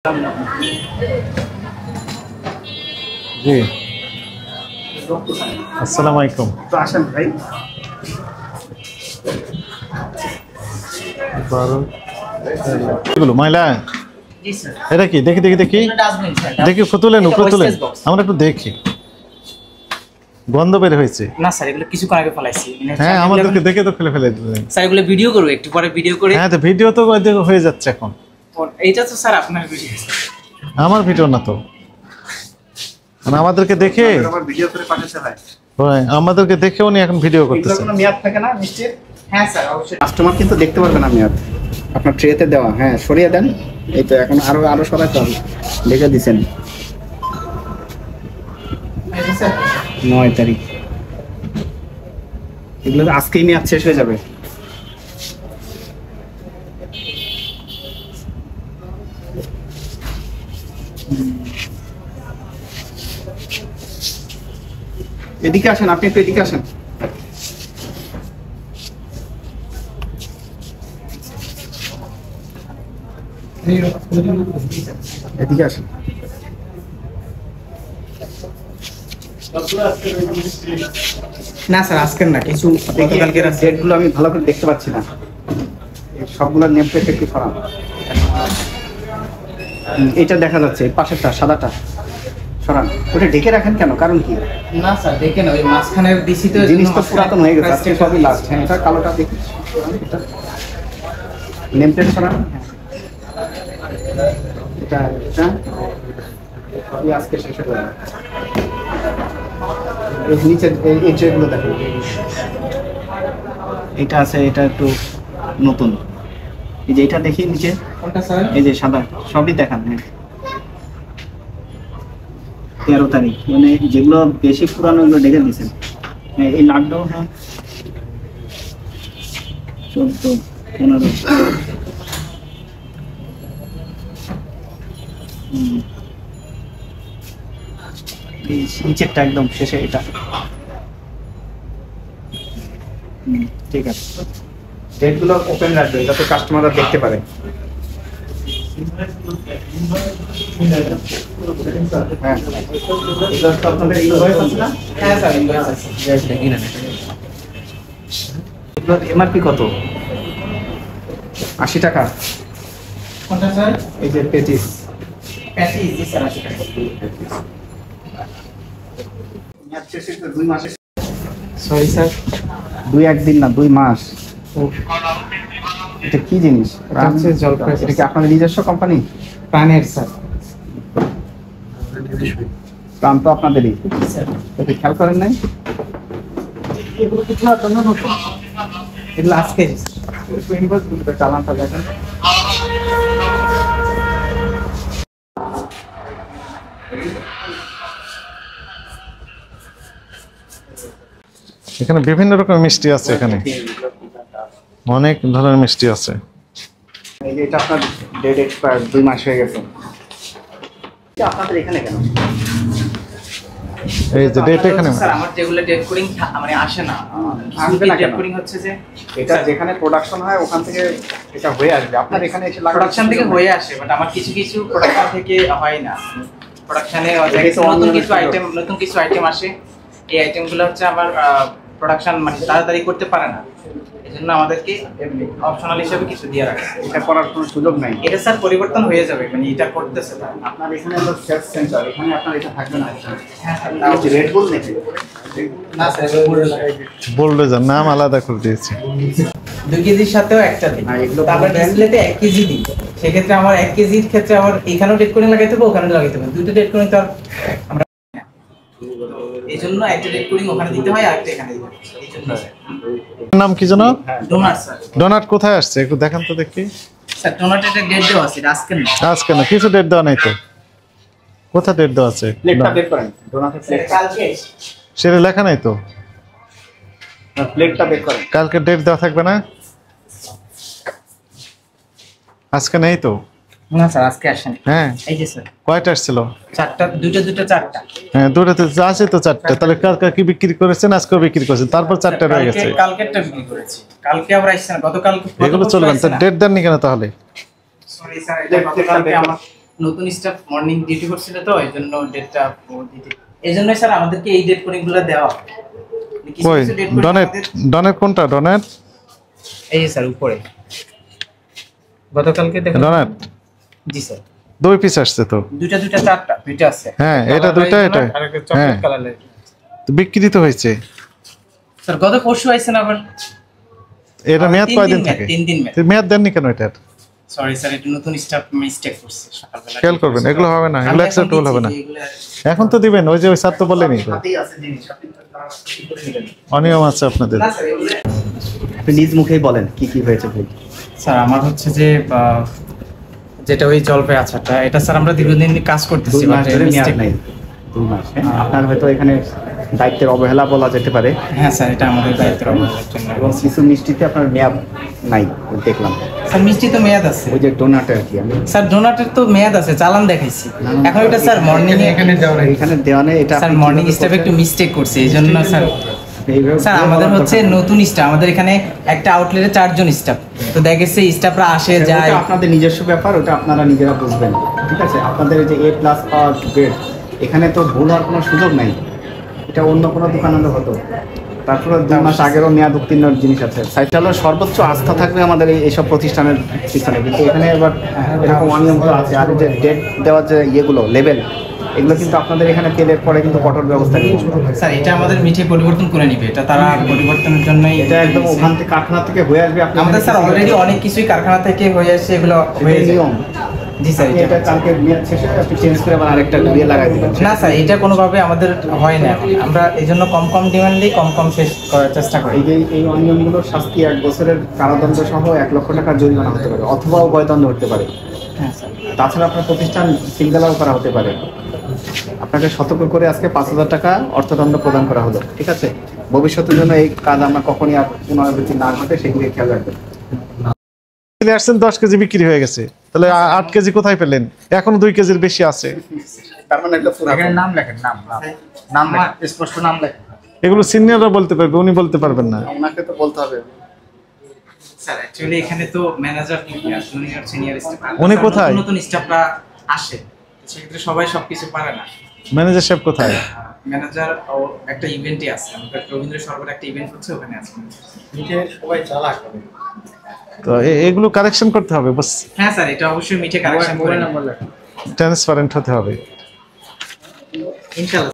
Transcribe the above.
জি আসসালামু আলাইকুম। তো আসেন ভাই। এগুলো ময়লা এটা কি? দেখি দেখি দেখি দেখি ফুতুলেন উপরে তুলেন, আমরা একটু দেখি। গন্ধ বের হয়েছে না স্যার, এগুলো কিছুক্ষণ আগে ফলাইছি। হ্যাঁ আমাদেরকে দেখে তো ফেলে দিলেন স্যার। এগুলো ভিডিও করব, একটু পরে ভিডিও করে। হ্যাঁ তো ভিডিও তো হয়ে যাচ্ছে এখন। এইটা তো স্যার আপনার ভিডিও, আমার ভিডিও না তো। মানে আমাদেরকে দেখে আমার ভিডিও করে পাঠাতে হয়। হয়, আমাদেরকে দেখে উনি এখন ভিডিও করতেছেন। কোনো মেয়াদ থাকে না নিশ্চয়ই? হ্যাঁ স্যার অবশ্যই। কাস্টমার কিন্তু দেখতে পারবে না মেয়াদ, আপনার ট্রেতে দেওয়া। হ্যাঁ সরিয়ে দেন। এই তো এখন আরো সরাইতে হবে। দেখে দিছেন 9 তারিখ। এগুলো আজকেই মেয়াদ শেষ হয়ে যাবে। এদিকে আসেন, আপনি একটু এদিকে আসেন। এদিকে আসেন। না স্যার আজকের না, কিছু গতকালকের ডেটগুলো আমি ভালো করে দেখতে পাচ্ছি না। সবগুলো নেম প্লেট একটু সরান। এটা দেখা যাচ্ছে পাশেরটা সাদাটা সরান। ওটা ঢেকে রাখেন কেন? কারণ কি? না স্যার ঢেকে না, ওই মাঝখানের দিছি তো জিনিস তো পুরাতন হয়ে গেছে। আজকে সবই লাস্ট। হ্যাঁ এটা কালোটা দেখি, নেম প্লেট সরান। এটা এটা সবই আজকে শেষ হয়ে যাবে। এই নিচে এই ট্রেগুলো দেখো, এটা আছে, এটা একটু নতুন। এই যে এটা দেখি নিচে, কোনটা স্যার? এই যে সাদা, সবই দেখান। হ্যাঁ 13 তারিখ, মানে যেগুলো বেশি পুরানো ওগুলো দেখে দিয়েছেন। হ্যাঁ এই লাড্ডু। হ্যাঁ 14, 15। নিচেরটা একদম শেষে এটা। ঠিক আছে, ডেটগুলো ওপেন রাখবে যাতে কাস্টমাররা দেখতে পারে। হ্যাঁ এমআরপি কত? 80 টাকা। কোনটা স্যার? এই যে পেটিস। পেটিস জি স্যার 80 টাকা। সরি স্যার, 2-1 দিন না, 2 মাস। এটা কি জিনিস? এটা কি আপনাদের নিজস্ব কোম্পানি? প্রাণের স্যার। প্রাণ তো আপনাদেরই স্যার, এটা খেয়াল করেন নাই? এগুলো কিছু না, এগুলো আজকে চালানটা দেখেন। এখানে বিভিন্ন রকমের মিষ্টি আছে, এখানে অনেক ধরনের মিষ্টি আছে। এই যে এটা আপনার ডেট এক্সপায়ার, 2 মাস হয়ে গেছে। এটা আপনাদের এখানে কেন? এই যে ডেট এখানে স্যার আমার যেগুলো ডেট কোডিং মানে আসে না, আসবে না। ডেট কোডিং হচ্ছে যে এটা যেখানে প্রোডাকশন হয় ওখান থেকে এটা হয়ে আসবে। আপনার এখানে এসে প্রোডাকশন থেকে হয়ে আসে, বাট আমার কিছু কিছু প্রোডাকশন থেকে হয় না। প্রোডাকশনে নতুন কিছু আইটেম আসে। এই আইটেমগুলো হচ্ছে আমার প্রোডাকশন মানে তাড়াতাড়ি করতে পারে না, এজন্য আমাদেরকে অপশনাল হিসেবে কিছু দিয়ে রাখে। এটা করার কোনো সুযোগ নাই। এটা স্যার পরিবর্তন হয়ে যাবে, মানে এটা করতেছে না। আপনার এখানে হলো সেলস সেন্টার, এখানে আপনার এটা থাকবে না। হ্যাঁ স্যার রেড বুল নেই না স্যার, বললে যার নাম আলাদা করে দিয়েছে। 2 কেজির সাথেও একটা দিন, তারপর ডিসপ্লেতে 1 কেজি দিন। সেক্ষেত্রে আমার 1 কেজির ক্ষেত্রে আমার এখানেও ডেট কোডিং লাগাইতে হবে, ওখানেও লাগাইতে হবে। দুটো ডেট কোডিং তো আমরা এইজন্য একটা ডেট কোডিং ওখানে দিতে হয় আর একটা এখানে দিতে হয়। এইজন্য নাম কি জানো? Donut sir. ডোনাট কোথায় আসছে একটু দেখান তো দেখি। স্যার ডোনাটের ডেট দেওয়া আছে, আজকে না। আজকে না, কিছু ডেট দেওয়া নাই তো। কোথায় ডেট দেওয়া আছে? প্লেটটা বের করেন। ডোনাটের প্লেট কালকে সেটা লেখা নাই তো। প্লেটটা বের করেন। কালকে ডেট দেওয়া থাকবে না? আজকে নেই তো। না স্যার আজকে আসেন। হ্যাঁ এই যে স্যার কয়টা আসছিল? 4টা, দুটো 4টা। হ্যাঁ দুটোতে আছে তো 4টা। তাহলে কালকে কি বিক্রি করেছেন? আজকেও বিক্রি করেছেন, তারপর 4টা রয়ে গেছে। কালকেরটা বিক্রি করেছি, কালকে আবার আসছে না। গতকাল এগুলো চলবে না, ডেট দেননি কেন তাহলে? সরি স্যার, এটা গতকালকে আমার নতুন স্টাফ মর্নিং ডিউটি করছিল তো এইজন্য ডেটটা দিতে, এইজন্যই স্যার আমাদেরকে এই ডেট কোডিং গুলো দেওয়া হয়। কিছু কই কিছু date coding ডনেট আমাদের- ডনেট কোনটা ডনেট? এই যে স্যার উপরে গতকালকে দেখুন। ডনেট জি স্যার, 2 পিস আসছে তো। দুইটা চারটা, দুইটা আছে। হ্যাঁ, এটা দুইটা, এটা আর একটা হ্যাঁ। Chocolate colour light. তো বিক্রি তো হয়েছে। স্যার গত পরশু আইছেন আবার। এটা মেয়াদ কয়দিন থাকে? 3 দিন মেয়াদ। তো মেয়াদ দেননি কেন এটার? সরি স্যার, এটা নতুন স্টাফ মিস্টেক করছে সকালবেলা। খেয়াল করবেন, এগুলো হবে না, এগুলো আমি এখন অ্যাকসেপ্টেবল হবে না। দিচ্ছি, এগুলো- এখন তো দিবেন, ওই যে ওই স্যার তো বললেনই তো হাতেই আছে জিনিস, আপনি তো তাড়াতাড়ি করে নেবেন। অনিয়ম আছে আপনাদের। না স্যার, এগুলো আপনি নিজ মুখেই বলেন কি কি হয়েছে ভুল। স্যার আমার হচ্ছে যে যেটা ওই জলপাই আচারটা, এটা স্যার আমরা দীর্ঘদিন কাজ করতেছি। 2 মাস ধরে মেয়াদ নাই, 2 মাস। আপনার হয়তো এখানে দায়িত্বের অবহেলা বলা যেতে পারে, হ্যাঁ স্যার, এটা আমাদের দায়িত্বের অবহেলার জন্য। এবং কিছু মিষ্টিতে আপনার মেয়াদ নাই দেখলাম, স্যার মিষ্টি তো মেয়াদ আছে। ওই যে ডোনাট আর কি। আমি স্যার ডোনাটের তো মেয়াদ আছে, চালান দেখাইছি। এখন এটা স্যার মর্নিং এখানে দেওয়া নেই, এটা স্যার আপনি মর্নিং কিভাবে স্টাফ একটু করছেন? মিস্টেক করছে, এই জন্য স্যার। এইভাবে স্যার ভুল আমাদের বলার হচ্ছে দরকার নেই। নতুন স্টাফ, আমাদের এখানে একটা আউটলেটে 4 জন স্টাফ, তো দেখেছে স্টাফরা আসে ওটা যায়। আপনাদের নিজস্ব ব্যাপার, ওটা আপনারা নিজেরা বুঝবেন, ঠিক আছে? আপনাদের এই যে A+ পাওয়ার গ্রেড, এখানে তো ভুল হওয়ার কোনো সুযোগ নাই। এটা অন্য কোনো দোকানে হতো, তারপরে 2 মাস আগেরও মেয়াদ উত্তীর্ণ জিনিস আছে। সাইটালের সর্বোচ্চ আস্থা থাকবে আমাদের এইসব প্রতিষ্ঠানের পিছনে, কিন্তু এখানে এবার এরকম অনিয়মগুলো আছে। আর এই যে ডেট দেওয়ার যে ইয়েগুলো লেভেল, এগুলো কিন্তু আপনাদের এখানে পেলের পরে কিন্তু কঠোর ব্যবস্থা নিয়েছে। স্যার এটা আমাদের মিঠে পরিবর্তন করে নিবে, এটা তারা পরিবর্তনের জন্যই এটা একদম ওখান থেকে কারখানা থেকে হয়ে আসবে। আপনি আমাদের স্যার অলরেডি অনেক কিছুই কারখানা থেকে হয়ে আসছে, এগুলো হয়ে এটাই যায়। নিয়ম। জি স্যার, আপনি এটা কালকে মেয়াদ শেষে আপনি চেঞ্জ করে আবার আরেকটা দিয়ে লাগাই দিবেন। না স্যার, এটা কোনোভাবে আমাদের হয় না এখন। আমরা এই জন্য কম ডিমান্ড দিই, কম শেষ করার চেষ্টা করি। এই যে এই অনিয়মগুলোর শাস্তি 1 বছরের কারাদণ্ড সহ 1 লক্ষ টাকার জরিমানা হতে পারে, অথবা উভয়দণ্ড হতে পারে। হ্যাঁ স্যার। তাছাড়া আপনার প্রতিষ্ঠান সিলগালাও করা হতে পারে। আপনাকে সতর্ক করে আজকে 5,000 টাকা অর্থদণ্ড প্রদান করা হলো, ঠিক আছে? ভবিষ্যতের জন্য এই কাজ আমরা কখনই আর পুনরাবৃত্তি না ঘটে সেগুলি খেয়াল রাখবেন। আসছেন 10 কেজি বিক্রি হয়ে গেছে, তাহলে 8 কেজি কোথায় পেলেন? এখনো 2 কেজির বেশি আছে। তার মানে একটা পুরো এখানে নাম লেখেন, নাম স্পষ্ট নাম লেখেন। এগুলো সিনিয়ররা বলতে পারবে, উনি বলতে পারবেন না। ওনাকে তো বলতে হবে। স্যার অ্যাকচুয়ালি এখানে তো ম্যানেজার জুনিয়র সিনিয়র স্টাফ, উনি কোথায়? নতুন স্টাফরা আসে, সেক্ষেত্রে সবাই সবকিছু পারে না। ম্যানেজার সাহেব কোথায়? ম্যানেজার একটা ইভেন্টই আছে, আমাদের রবীন্দ্র সরোবর একটা ইভেন্ট হচ্ছে, ওখানে আছে। সবাই চালাক হবে। তো এগুলো কারেকশন করতে হবে, বাস হ্যাঁ স্যার, এটা অবশ্যই মিটে কারেকশন করে ট্রান্সপারেন্ট হতে হবে। ইনশাআল্লাহ।